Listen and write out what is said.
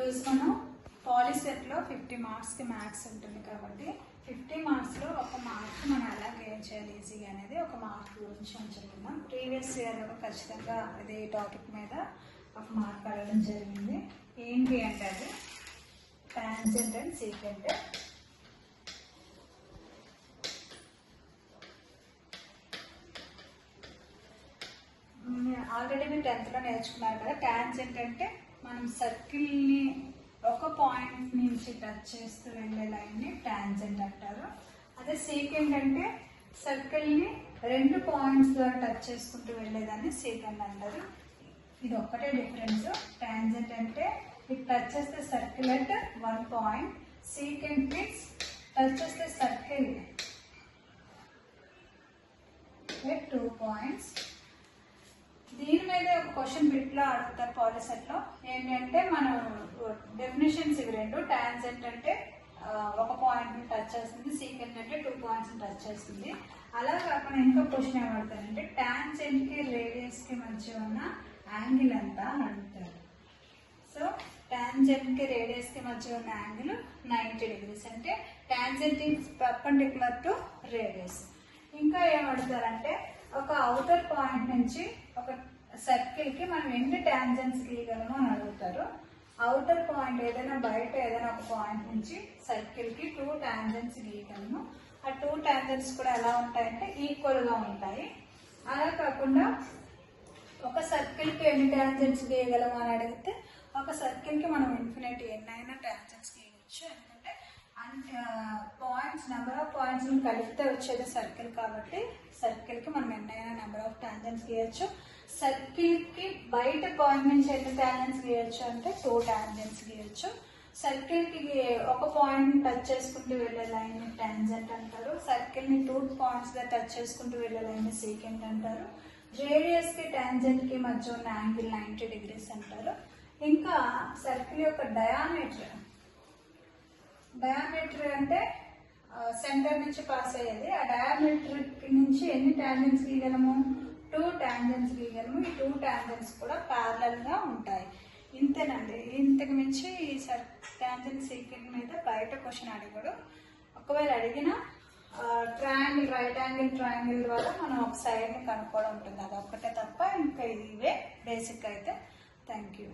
ఈరోజు మనం పాలిసెట్లో 50 మార్క్స్కి మ్యాథ్స్ ఉంటుంది కాబట్టి 50 మార్క్స్లో ఒక మార్క్ మనం ఎలా గెయిన్ చేయాలి ఈజీగా అనేది ఒక మార్క్ గురించి మనం చెప్తున్నాం. ప్రీవియస్ ఇయర్లో ఖచ్చితంగా అదే టాపిక్ మీద ఒక మార్క్ అడగడం జరిగింది. ఏంటి అంటే అది టాంజెంట్ అండ్ సీకెంట్. ఆల్రెడీ మీరు 10th లో నేర్చుకున్నారు కదా. టాంజెంట్ అంటే మనం సర్కిల్ని ఒక పాయింట్ నుంచి టచ్ చేస్తూ వెళ్ళే లైన్ని టాంజెంట్ అంటారు. అదే సీకెంట్ అంటే సర్కిల్ని 2 పాయింట్స్ ద్వారా టచ్ చేసుకుంటూ వెళ్ళేదాన్ని సీకెంట్ అంటారు. ఇది ఒక్కటే డిఫరెన్స్. టాంజెంట్ అంటే it touches the circle at 1 point. Secant means touches the circle at 2 points. దీని మీద ఒక క్వశ్చన్ బిట్లో అడుగుతారు పాలిసెట్లో. ఏంటంటే మనం డెఫినేషన్స్ ఇవి రెండు. టాంజెంట్ అంటే ఒక పాయింట్ని టచ్ చేస్తుంది, సీకెంట్ అంటే 2 పాయింట్స్ని టచ్ చేస్తుంది. అలా కాకుండా ఇంకా క్వశ్చన్ ఏమడుగుతారంటే టాంజెంట్కి రేడియస్కి మధ్య ఉన్న యాంగిల్ ఎంత అని అడుగుతారు. సో టాంజెంట్కి రేడియస్కి మధ్య ఉన్న యాంగిల్ 90 degrees. అంటే tangent is perpendicular to radius. ఇంకా ఏమడుగుతారంటే ఒక అవుటర్ పాయింట్ నుంచి ఒక సర్కిల్కి మనం ఎన్ని టాంజెంట్స్ గీయగలము అని అడుగుతారు. అవుటర్ పాయింట్ ఏదైనా బయట ఏదైనా ఒక పాయింట్ నుంచి సర్కిల్కి 2 టాంజెంట్స్ గీయగలము. ఆ 2 టాంజెంట్స్ కూడా ఎలా ఉంటాయంటే ఈక్వల్గా ఉంటాయి. అలా కాకుండా ఒక సర్కిల్కి ఎన్ని టాంజెంట్స్ గీయగలము అని అడిగితే ఒక సర్కిల్కి మనం ఇన్ఫినిటీ ఎన్నైనా టాంజెంట్స్ గీయవచ్చు. ఎందుకంటే పాయింట్స్ నెంబర్ ఆఫ్ పాయింట్స్ కలిపితే వచ్చేది సర్కిల్ కాబట్టి సర్కిల్కి మనం ఎన్నైనా నెంబర్ ఆఫ్ టాంజెంట్స్ గీయచ్చు. సర్కిల్కి బయట పాయింట్ నుంచి ఎన్ని టాంజెంట్స్ గీయచ్చు అంటే 2 టాంజెంట్స్ గీయచ్చు. సర్కిల్కి ఒక పాయింట్ని టచ్ చేసుకుంటూ వెళ్ళే లైన్ని టాంజెంట్ అంటారు. సర్కిల్ని 2 పాయింట్స్గా టచ్ చేసుకుంటూ వెళ్ళే లైన్ని సీకెంట్ అంటారు. రేడియస్కి టాంజెంట్కి మధ్య ఉన్న యాంగిల్ 90 degrees అంటారు. ఇంకా సర్కిల్ యొక్క డయామీటర్ అంటే సెంటర్ నుంచి పాస్ అయ్యేది. ఆ డయామీటర్ నుంచి ఎన్ని టాంజెంట్స్ గీయగలము? 2 టాంజెంట్స్ గీయగలము. ఈ 2 టాంజెంట్స్ కూడా ప్యారలల్గా ఉంటాయి. ఇంతేనండి. ఇంతకు మించి ఈ టాంజెంట్ సీకెంట్ మీద బయట క్వశ్చన్ అడిగాడు. ఒకవేళ అడిగిన ట్రయాంగిల్, రైట్ యాంగిల్ ట్రయాంగిల్ ద్వారా మనం ఒక సైడ్ని కనుక్కోవడం ఉంటుంది. అది ఒక్కటే తప్ప ఇంకా ఇవే బేసిక్ అయితే. Thank you.